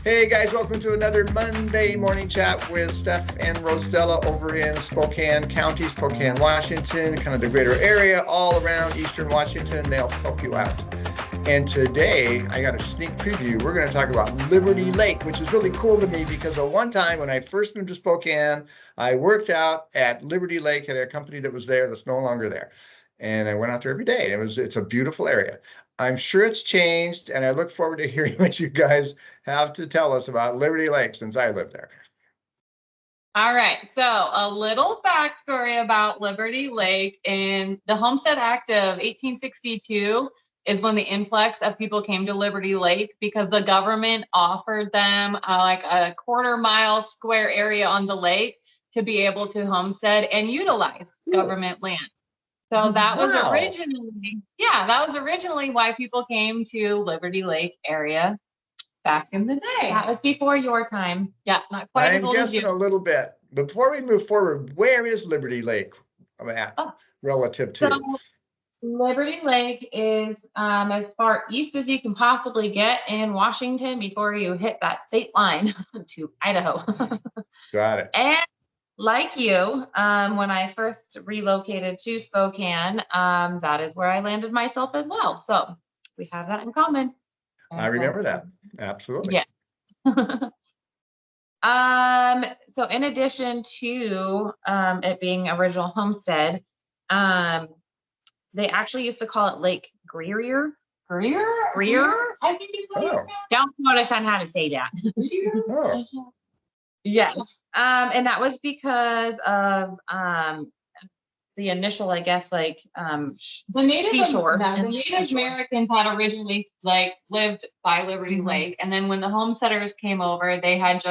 Hey guys, welcome to another Monday morning chat with Steff and Rozella over in Spokane County, Spokane, Washington, kind of the greater area, all around Eastern Washington. They'll help you out. And today I got a sneak preview. We're going to talk about Liberty Lake, which is really cool to me because at one time when I first moved to Spokane, I worked out at Liberty Lake at a company that was there that's no longer there. And I went out there every day. It's a beautiful area. I'm sure it's changed, and I look forward to hearing what you guys have to tell us about Liberty Lake since I live there. All right, so a little backstory about Liberty Lake. In the Homestead Act of 1862 is when the influx of people came to Liberty Lake because the government offered them like a quarter-mile square area on the lake to be able to homestead and utilize government land. So that was originally why people came to Liberty Lake area back in the day. That was before your time. Yeah, not quite as I'm old as guessing you. a little bit. Before we move forward, where is Liberty Lake at relative to? So Liberty Lake is as far east as you can possibly get in Washington before you hit that state line to Idaho. Got it. And like you, when I first relocated to Spokane, that is where I landed myself as well. So we have that in common. I remember that. Absolutely. Yeah. So in addition to it being original homestead, they actually used to call it Lake Greer. Greer? I think it's like Don't notice on how to say that. Oh. Yes. And that was because of the initial, I guess, like the Native seashore. The Native Americans had originally lived by Liberty Lake, and then when the homesteaders came over, they had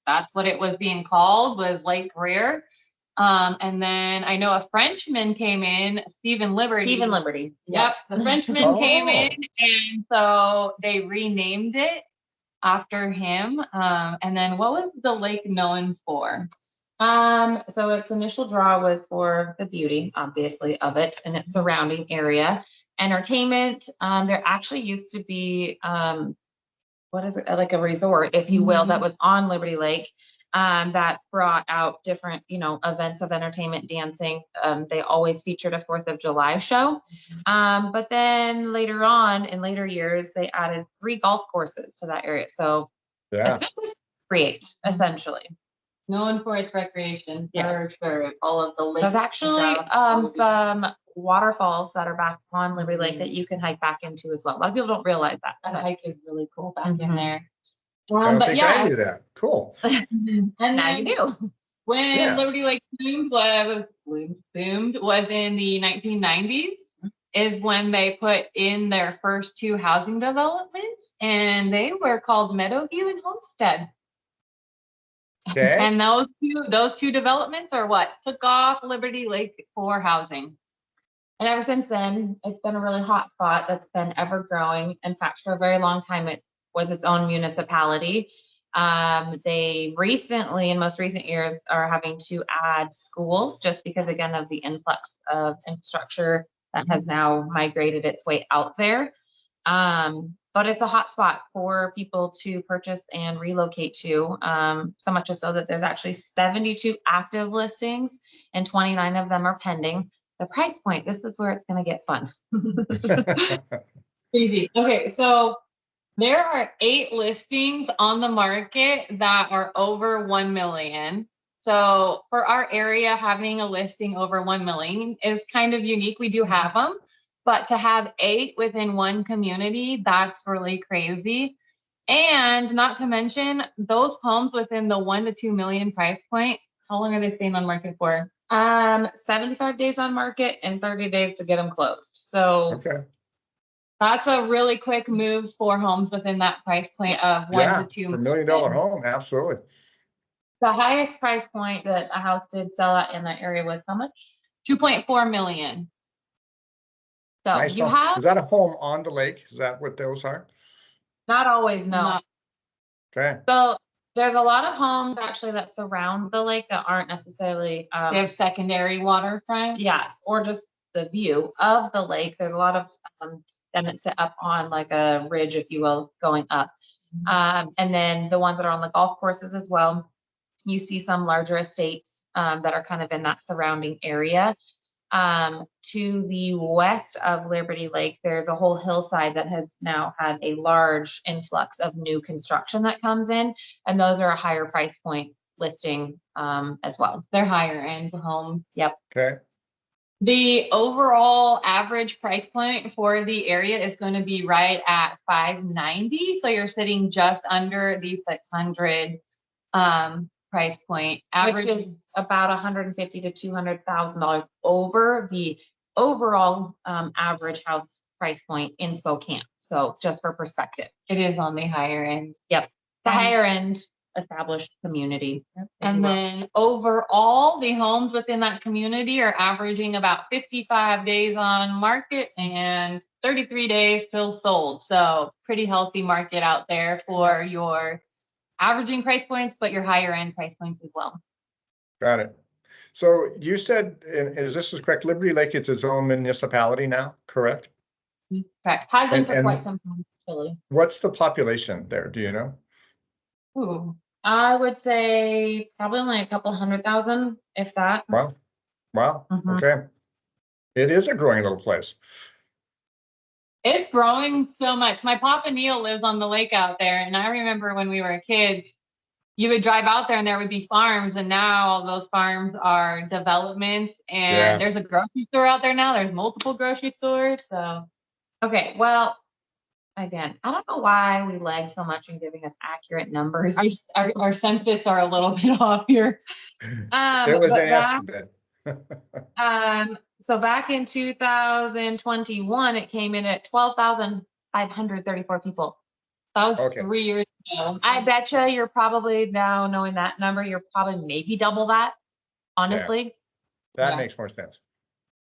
that's what it was being called, was Lake Greer. And then I know a Frenchman came in, Stephen Liberty. Yep, the Frenchman came in, and so they renamed it after him. And then what was the lake known for? So its initial draw was for the beauty, obviously, of it and its surrounding area. Entertainment, there actually used to be, like a resort, if you will, that was on Liberty Lake, that brought out different, events of entertainment, dancing. They always featured a 4th of July show. But then later on, in later years, they added 3 golf courses to that area. So it's good to create, essentially. Known for its recreation, for sure. All of the lakes. There's actually some waterfalls that are back on Liberty Lake that you can hike back into as well. A lot of people don't realize that. That hike is really cool back in there. I don't think I knew that. Cool. And now you do. When Liberty Lake boomed was in the 1990s, is when they put in their first 2 housing developments, and they were called Meadowview and Homestead. Okay. And those two developments are what took off Liberty Lake for housing. And ever since then, it's been a really hot spot that's been ever growing. In fact, for a very long time, it was its own municipality. They recently, in most recent years, are having to add schools just because, again, of the influx of infrastructure that has now migrated its way out there. But it's a hot spot for people to purchase and relocate to, so much so that there's actually 72 active listings and 29 of them are pending. The price point, this is where it's going to get fun. Easy. Okay, so there are 8 listings on the market that are over 1 million. So for our area, having a listing over 1 million is kind of unique. We do have them, but to have 8 within one community, that's really crazy. And not to mention those homes within the 1 to 2 million price point, how long are they staying on market for? 75 days on market and 30 days to get them closed. So that's a really quick move for homes within that price point of 1 to 2 $1 million home. Absolutely. The highest price point that a house did sell at in that area was how much? 2.4 million. So nice you home. have. Is that a home on the lake? Is that what those are? Not always, no. Okay. So there's a lot of homes actually that surround the lake that aren't necessarily. They have secondary waterfront. Yes, or just the view of the lake. There's a lot of them that sit up on like a ridge, if you will, going up. And then the ones that are on the golf courses as well, you see some larger estates that are kind of in that surrounding area. To the west of Liberty Lake, there's a whole hillside that has now had a large influx of new construction that comes in, and those are a higher price point listing as well. They're higher end homes. Yep. Okay. The overall average price point for the area is going to be right at 590. So you're sitting just under the 600 price point. Average Which is about $150,000 to $200,000 over the overall average house price point in Spokane. So just for perspective, it is on the higher end. yep, the And- higher end established community. And then overall, the homes within that community are averaging about 55 days on market and 33 days till sold. So pretty healthy market out there for your averaging price points, but your higher end price points as well. Got it. So you said, and is this correct, Liberty Lake is its own municipality now, correct? Correct. Has been for And- quite some time, actually. What's the population there? Do you know? Ooh. I would say probably only a couple 100,000, if that. Wow. Wow. Mhm. Okay. It is a growing little place. It's growing so much. My Papa Neil lives on the lake out there. And I remember when we were kids, you would drive out there and there would be farms. And now all those farms are developments. And Yeah. there's a grocery store out there now. There's multiple grocery stores. So Okay, well, again, I don't know why we lag so much in giving us accurate numbers. our census are a little bit off here. It was But an back, estimate. so back in 2021, it came in at 12,534 people. That was Okay. 3 years ago. I betcha you're probably now knowing that number, you're probably maybe double that, honestly. That Yeah. makes more sense.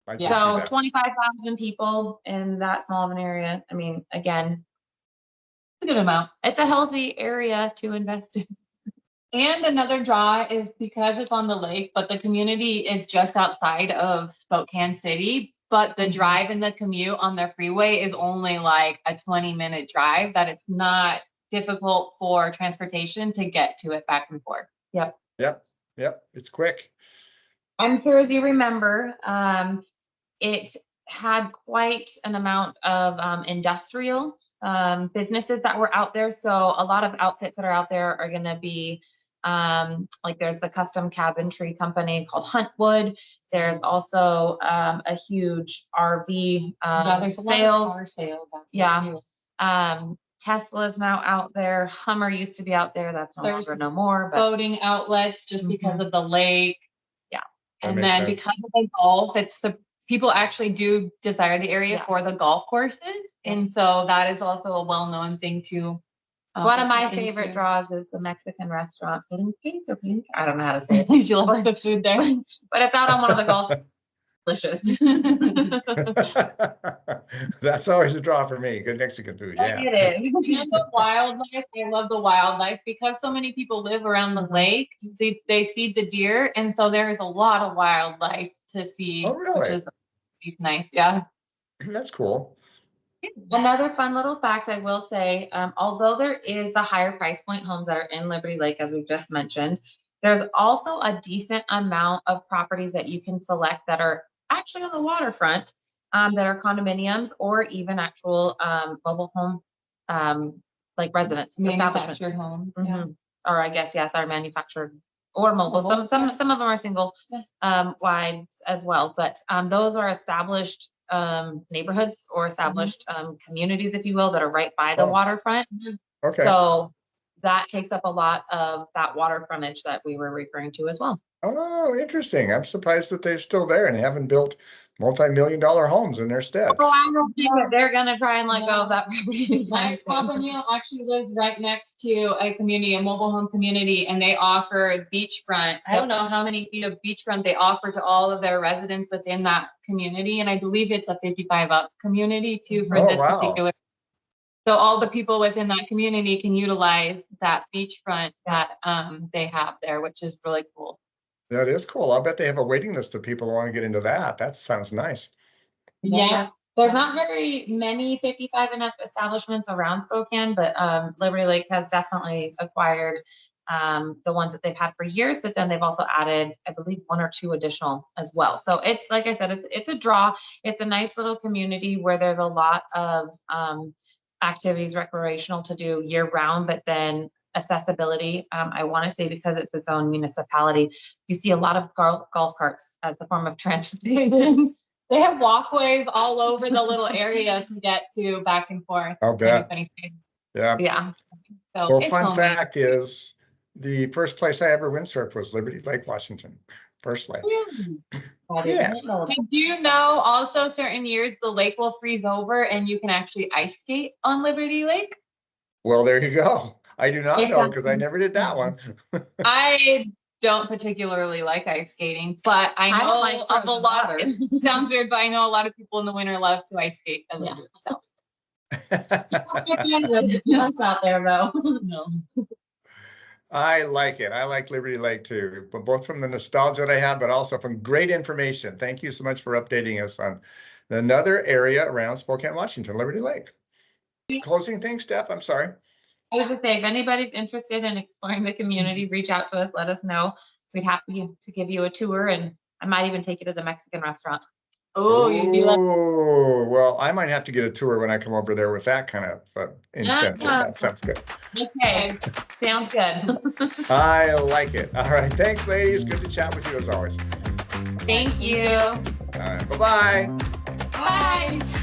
I can Yeah. see So that. 25,000 people in that small of an area. I mean, again, a good amount. it's a healthy area to invest in. And another draw is because it's on the lake, but the community is just outside of Spokane City. But the Mhm. drive and the commute on the freeway is only like a 20-minute drive, that it's not difficult for transportation to get to it back and forth. Yep. Yep. It's quick. I'm sure as you remember, it had quite an amount of industrial businesses that were out there. So a lot of outfits that are out there are going to be like there's the custom cabinetry company called Huntwood. There's also a huge RV Yeah, there's a lot of sales. car sales out there, Yeah. too. Tesla's now out there. Hummer used to be out there. That's no There's longer no more. But Boating outlets just because of the lake. Yeah. That And makes then sense. because of the golf, people actually do desire the area Yeah. for the golf courses. Yeah. And so that is also a well-known thing too. one of my look favorite into. draws is the Mexican restaurant. Pink or pink? I don't know how to say it. You like the food there. But it's out on one of the golf. Delicious. That's always a draw for me. Good Mexican food. Yeah. It is. And the wildlife, I love the wildlife because so many people live around the lake. They feed the deer, and so there is a lot of wildlife to see, Oh, really? which is nice. Yeah. That's cool. Another fun little fact I will say, although there is the higher price point homes that are in Liberty Lake, as we've just mentioned, there's also a decent amount of properties that you can select that are actually on the waterfront, that are condominiums or even actual mobile home, like residence establishments. Manufactured home. Yeah. Mhm. Or I guess, yes, are manufactured or mobile. Mobile, Some yeah. some of them are single wides as well, but those are established neighborhoods or established communities, if you will, that are right by the Oh. waterfront. Okay. So that takes up a lot of that water frontage that we were referring to as well. Oh, interesting. I'm surprised that they're still there and haven't built multi-million-dollar homes in their stead. Oh, I don't think that they're gonna try and let go of that property anytime My soon. Papa Neil actually lives right next to a community, a mobile home community, and they offer beachfront. I don't know how many feet of beachfront they offer to all of their residents within that community, and I believe it's a 55 up community too for Oh, this wow. particular. So all the people within that community can utilize that beachfront that they have there, which is really cool. That is cool. I'll bet they have a waiting list of people who want to get into that. That sounds nice. Yeah. There's not very many 55 and up establishments around Spokane, but Liberty Lake has definitely acquired the ones that they've had for years, but then they've also added, I believe, 1 or 2 additional as well. So it's, like I said, it's a draw. It's a nice little community where there's a lot of activities recreational to do year round, but then accessibility, I want to say, because it's its own municipality, you see a lot of golf carts as a form of transportation. They have walkways all over the little area to get to back and forth. I'll bet. Yeah. Yeah. So Well, it's fun homemade. fact is the first place I ever windsurfed was Liberty Lake, Washington. First lake. I Yeah. didn't know that. Did you know also certain years the lake will freeze over and you can actually ice skate on Liberty Lake? Well, there you go. I do not know because I Exactly. never did that one. I don't particularly like ice skating, but I I know don't like of a frozen lot. water. It sounds weird, but I know a lot of people in the winter love to ice skate. I love it. So, Us out there though. no. I like it. I like Liberty Lake too, but both from the nostalgia that I have, but also from great information. Thank you so much for updating us on another area around Spokane, Washington, Liberty Lake. Closing things, Steph, I'm sorry. I was just saying, if anybody's interested in exploring the community, reach out to us, let us know. We'd happy to give you a tour, and I might even take you to the Mexican restaurant. Oh, you'd be like, Oh, well, I might have to get a tour when I come over there with that kind of incentive. That sounds good. Okay, sounds good. I like it. All right. Thanks, ladies. Good to chat with you as always. Thank you. All right. Bye-bye. Bye.